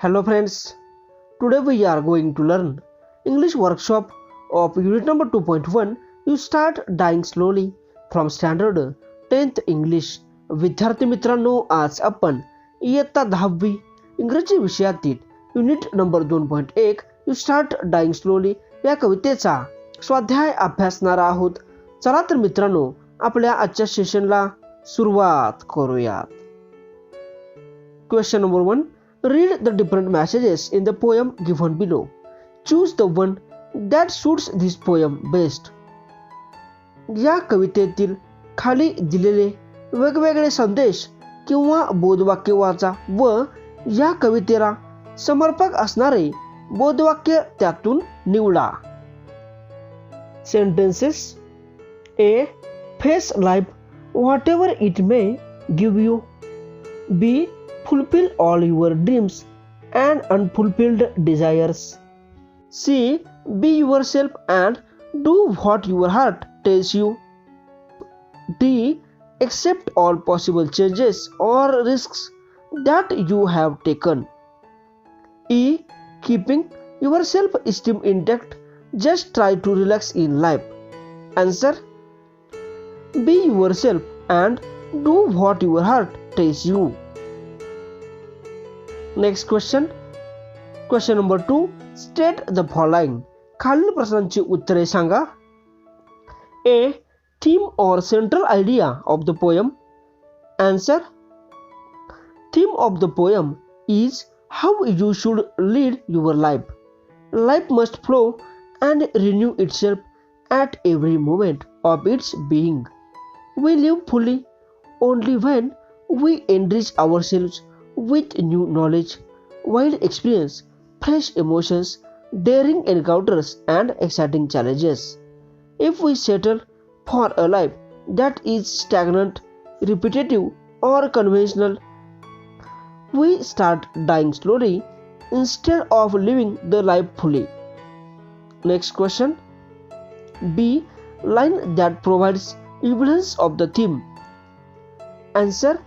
Hello friends, today we are going to learn English workshop of unit number 2.1. You start dying slowly from standard 10th English. विद्यार्थी मित्रांनो, आज आपण इयत्ता 10वी इंग्रजी विषयातील unit number 2.1 you start dying slowly या कवितेचा स्वाध्याय अभ्यासणार आहोत. चला तर मित्रांनो, आपल्या आजच्या सेशनला सुरुवात करूयात. Question number 1. Read the different messages in the poem given below. Choose the one that suits this poem best. या कवितेतील खाली दिलेले वेगवेगळे संदेश किंवा बोधवाक्य वाचा व या कवितेला समर्पक असणारे बोधवाक्य त्यातून निवडा. Sentences. A. Face life whatever it may give you. B. Fulfill all your dreams and unfulfilled desires. C. Be yourself and do what your heart tells you. D. Accept all possible changes or risks that you have taken. E. Keeping your self-esteem intact, just try to relax in life. Answer. Be yourself and do what your heart tells you. Next question. Question number 2. State the following. खालील प्रश्नांची उत्तरे सांगा. A. Theme or central idea of the poem. Answer. Theme of the poem is how you should lead your life. Life must flow and renew itself at every moment of its being. We live fully only when we enrich ourselves with new knowledge, wild experience, fresh emotions, daring encounters, and exciting challenges. If we settle for a life that is stagnant, repetitive, or conventional, we start dying slowly instead of living the life fully. Next question. B. Line that provides evidence of the theme. Answer.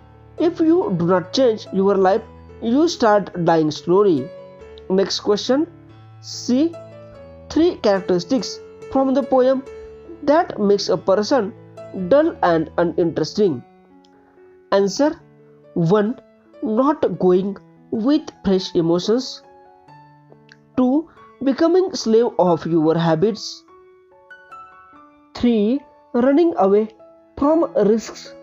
If you do not change your life, you start dying slowly. Next question. C. 3 characteristics from the poem that makes a person dull and uninteresting. Answer. 1. Not going with fresh emotions. 2. Becoming slave of your habits. 3. Running away from risks.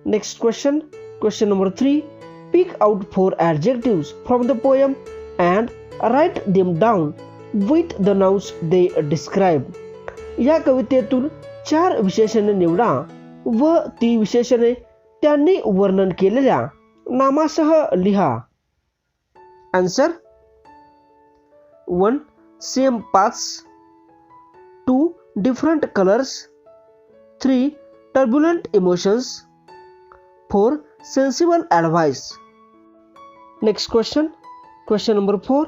Next question. Question number 3. Pick out 4 adjectives from the poem and write them down with the nouns they describe. या कवितेतून 4 विशेषणे निवडा व ती विशेषणे त्यांनी वर्णन केलेल्या नामासह लिहा. Answer. 1. Same paths. 2. Different colors. 3. Turbulent emotions. 4. Sensible advice. Next question. Question number 4.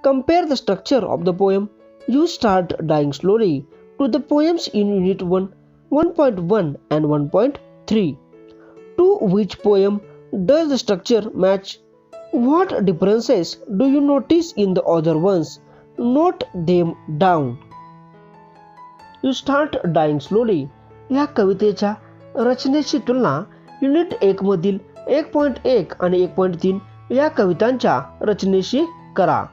Compare the structure of the poem You Start Dying Slowly to the poems in Unit 1, 1.1 and 1.3. To which poem does the structure match? What differences do you notice in the other ones? Note them down. You Start Dying Slowly या कवितेच्या रचनेची तुलना unit 1 मधील 1.1 आणि 1.3 या कवितांच्या रचनेशी करा.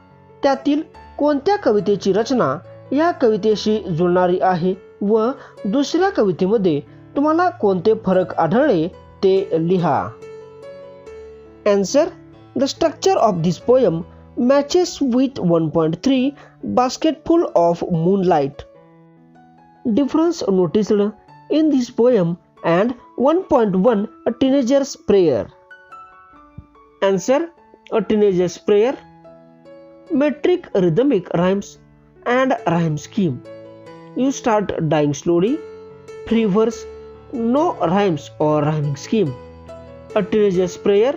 त्यातील कोणत्या कवितेची रचना या कवितेशी जुळणारी आहे व दुसऱ्या कवितेमध्ये तुम्हाला कोणते फरक आढळले ते लिहा. Answer. The structure of this poem matches with 1.3 Basketful of Moonlight. Difference noticed in this poem and 1.1 A Teenager's Prayer. Answer. A Teenager's Prayer. Metric rhythmic rhymes and rhyme scheme. You Start Dying Slowly. Free verse, no rhymes or rhyming scheme. A Teenager's Prayer.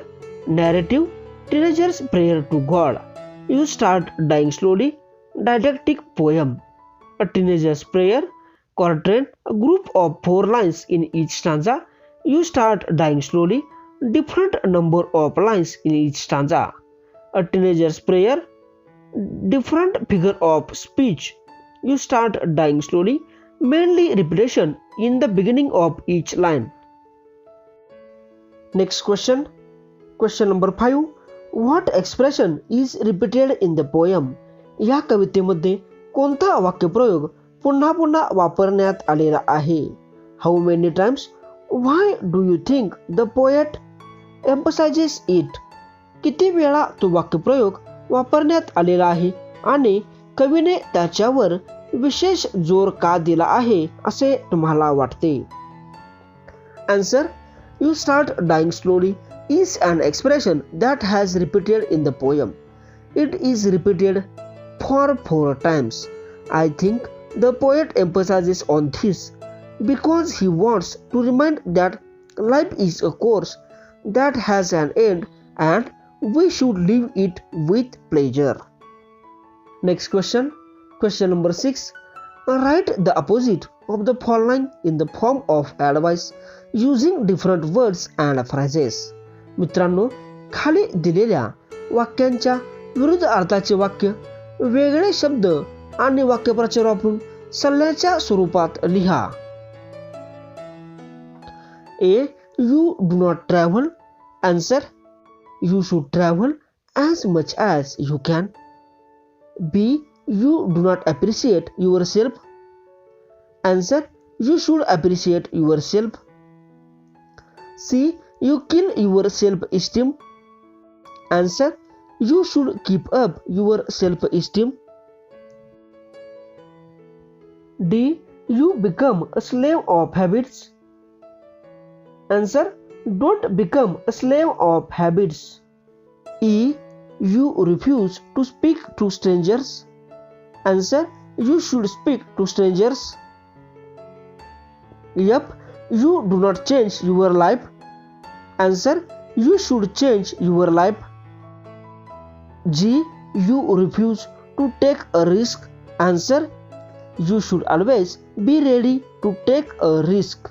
Narrative, Teenager's Prayer to God. You Start Dying Slowly. Didactic poem. A Teenager's Prayer. Quatrain, a group of 4 lines in each stanza. You Start Dying Slowly. Different number of lines in each stanza. a teenager's prayer, different figure of speech. You start dying slowly, mainly repetition in the beginning of each line. Next question. Question number 5. What expression is repeated in the poem? या कवितेमध्ये कोणता वाक्यप्रयोग पुन्हा पुन्हा वापरण्यात आलेला आहे? How many times? Why do you think the poet emphasizes it? किती वेळा तो वाक्यप्रयोग वापरण्यात आलेला आहे आणि कवीने त्याच्यावर विशेष जोर का दिला आहे असे तुम्हाला वाटते? Answer. You start dying slowly is an expression that has repeated in the poem. It is repeated for 4 times. I think the poet emphasizes on this because he wants to remind that life is a course that has an end and we should live it with pleasure. Next question. Question number 6. Write the opposite of the following in the form of advice using different words and phrases. मित्रांनो, खाली दिलेल्या वाक्यांच्या विरुद्ध अर्थाचे वाक्य वेगळे शब्द आणि वाक्यप्रचार वापरून सल्ल्याच्या स्वरूपात लिहा. A. You do not travel. Answer. You should travel as much as you can. B. You do not appreciate yourself. Answer. You should appreciate yourself. C. You kill your self-esteem. Answer. You should keep up your self-esteem. D. You become a slave of habits. Answer. Don't become a slave of habits. E. You refuse to speak to strangers. Answer. You should speak to strangers. F. You do not change your life. Answer. You should change your life. G. You refuse to take a risk. Answer. You should always be ready to take a risk.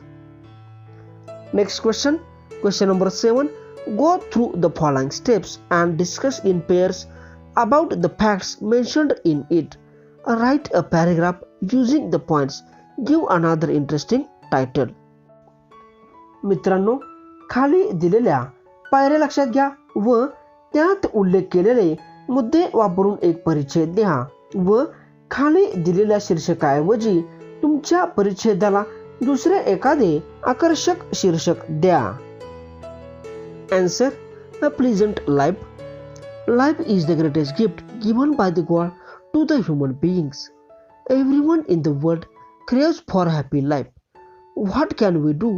Next question. Question number 7. Go through the following steps and discuss in pairs about the facts mentioned in it. Write a paragraph using the points. Give another interesting title. मित्रांनो, खाली दिलेल्या पायऱ्या लक्षात घ्या व त्यात उल्लेख केलेले मुद्दे वापरून एक परिच्छेद द्या व खाली दिलेल्या शीर्षकाऐवजी तुमच्या परिच्छेदाला दुसरे एखादे आकर्षक शीर्षक द्या. Answer. A pleasant life. Life is the greatest gift given by the God to the human beings. Everyone in the world craves for a happy life. What can we do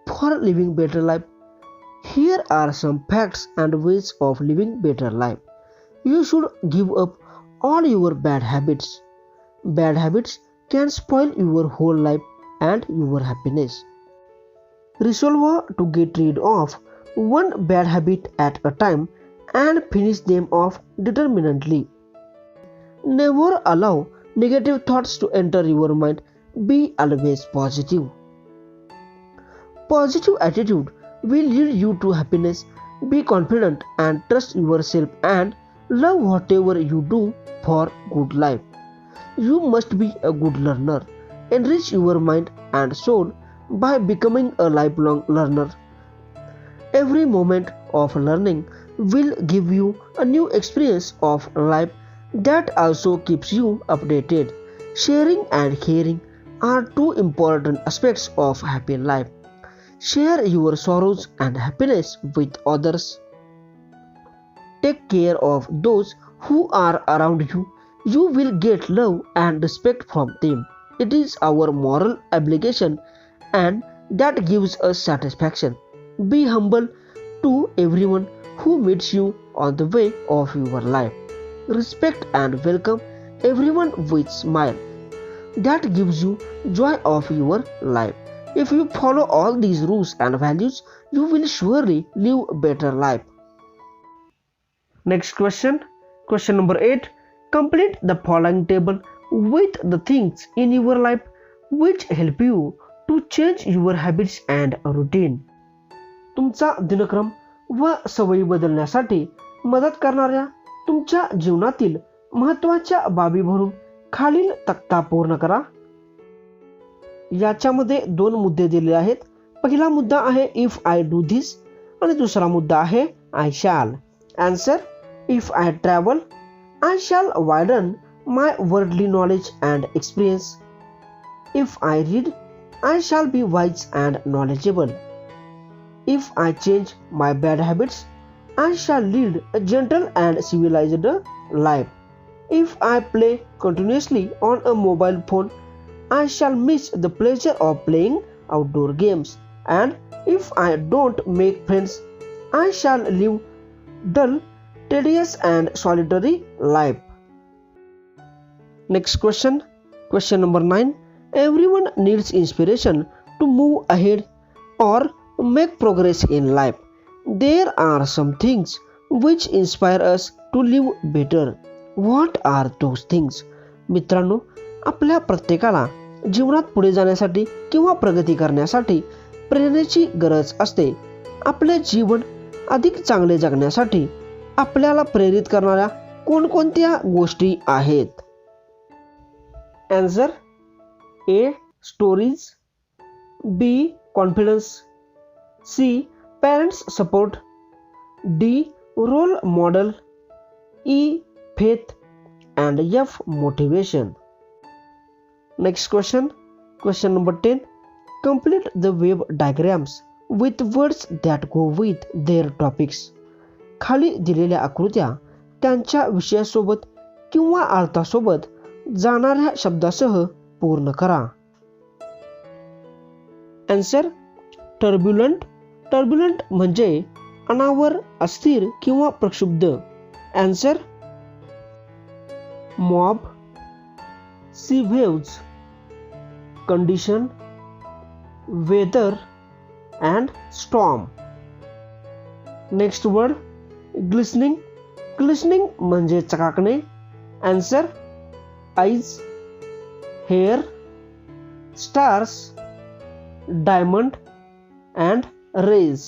for living better life? Here are some facts and ways of living better life. You should give up all your bad habits. Bad habits can spoil your whole life and your happiness. Resolve to get rid of one bad habit at a time and finish them off determinedly. Never allow negative thoughts to enter your mind. Be always positive. Positive attitude will lead you to happiness. Be confident and trust yourself and love whatever you do for good life. You must be a good learner. Enrich your mind and soul by becoming a lifelong learner. Every moment of learning will give you a new experience of life that also keeps you updated. Sharing and caring are two important aspects of happy life. Share your sorrows and happiness with others. Take care of those who are around you. You will get love and respect from them. It is our moral obligation and that gives us satisfaction. Be humble to everyone who meets you on the way of your life. Respect and welcome everyone with smile. That gives you joy of your life. If you follow all these rules and values, you will surely live a better life. Next question. Question number 8. Complete the following table with the things in your life which help you to change your habits and routine. तुमचा दिनक्रम व सवयी बदलण्यासाठी मदत करणाऱ्या तुमच्या जीवनातील महत्त्वाच्या बाबी भरून खालील तक्ता पूर्ण करा. याच्यामध्ये 2 मुद्दे दिले आहेत. पहिला मुद्दा आहे इफ आय डू धिस आणि दुसरा मुद्दा आहे I shall. Answer, if I travel I shall widen my worldly knowledge and experience. If I read I shall be wise and knowledgeable. If I change my bad habits I shall lead a gentle and civilized life. If I play continuously on a mobile phone, I shall miss the pleasure of playing outdoor games. And if I don't make friends, I shall live dull, tedious and solitary life. Next question. Question number 9. Everyone needs inspiration to move ahead or make progress in life. There are some things which inspire us to live better. What are those things? मित्रांनो, आपल्या प्रत्येकाला जीवनात पुढे जाण्यासाठी किंवा प्रगती करण्यासाठी प्रेरणेची गरज असते. आपले जीवन अधिक चांगले जगण्यासाठी आपल्याला प्रेरित करणाऱ्या कोणकोणत्या गोष्टी आहेत? Answer, A stories, B confidence, C parents support, D role model, E faith and F motivation. Next question. Question number 10. Complete the web diagrams with words that go with their topics. खाली दिलेल्या आकृत्या त्यांच्या विषयासोबत किंवा अर्थासोबत जाणाऱ्या शब्दासह पूर्ण करा. Answer, turbulent. Turbulent म्हणजे अनावर, अस्थिर किंवा प्रक्षुब्ध. Answer, mob, sea waves, condition, weather and storm. Next word, glistening. Glistening म्हणजे चकाकणे. Answer, eyes, hair, stars, diamond and rays.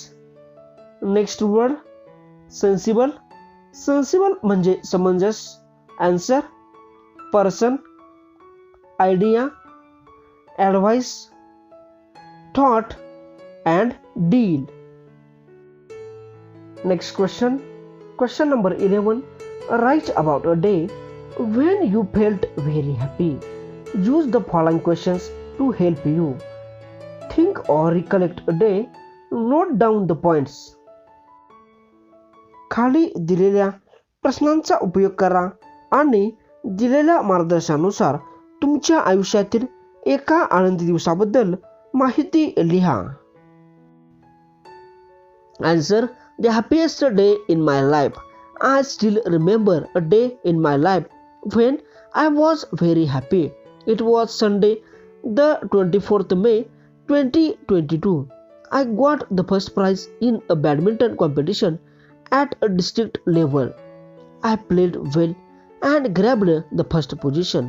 Next word, sensible. Sensible म्हणजे समंजस. Answer, person, idea, advice, thought and deed. Next question. Question number 11. Write about a day when you felt very happy. Use the following questions to help you. Think or recollect a day. Note down the points. खाली दिलेल्या प्रश्नांचा उपयोग करा आणि दिलेल्या मार्गदर्शनानुसार तुमच्या आयुष्यातील एका आनंदी दिवसाबद्दल माहिती लिहा. Answer, the happiest day in my life. I still remember a day in my life when I was very happy. It was Sunday, the 24th May 2022. I got the first prize in a badminton competition at a district level. I played well and grabbed the first position.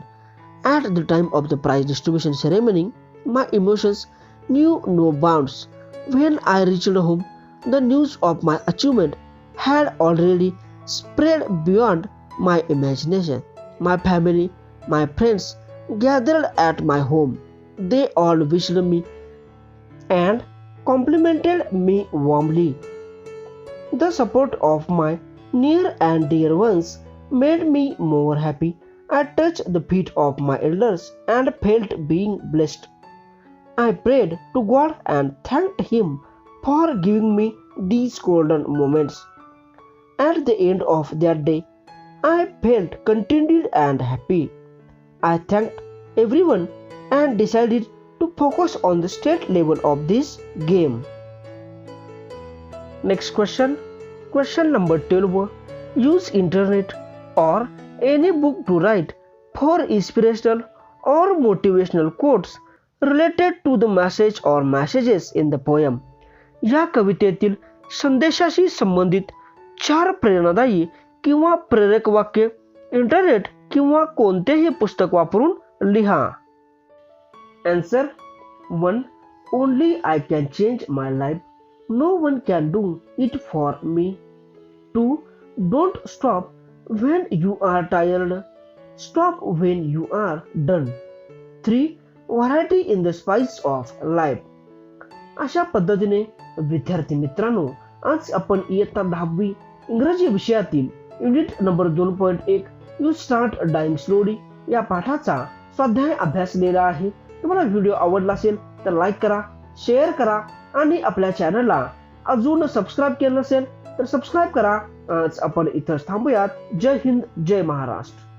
At the time of the prize distribution ceremony, my emotions knew no bounds. When I reached home, the news of my achievement had already spread beyond my imagination. My family, my friends gathered at my home. They all wished me and complimented me warmly. The support of my near and dear ones made me more happy. I touched the feet of my elders and felt being blessed. I prayed to God and thanked Him for giving me these golden moments. At the end of that day, I felt contented and happy. I thanked everyone and decided to focus on the state level of this game. Next question. Question number 12. Use internet or any book to write for inspirational or motivational quotes related to the message or messages in the poem. या कवितेतील संदेशाशी संबंधित 4 प्रेरणादायी किंवा प्रेरक वाक्य internet किंवा कोणतेही पुस्तक वापरून लिहा. Answer, 1. Only I can change my life. No one can do it for me. 2. Don't stop when you are tired, stop when you are done. 3. Variety in the spice of life. अशा पद्धतीने विद्यार्थी मित्रांनो, आज आपण इयत्ता 10वी इंग्रजी विषयातील unit number 2.1 you start dying slowly या पाठाचा स्वाध्याय अभ्यासलेला आहे. तुम्हाला व्हिडिओ आवडला असेल तर लाईक करा, शेअर करा आणि आपल्या चॅनलला अजून सबस्क्राईब केलं नसेल तर सबस्क्राईब करा. आज आपण इथंच थांबूयात. जय हिंद, जय महाराष्ट्र.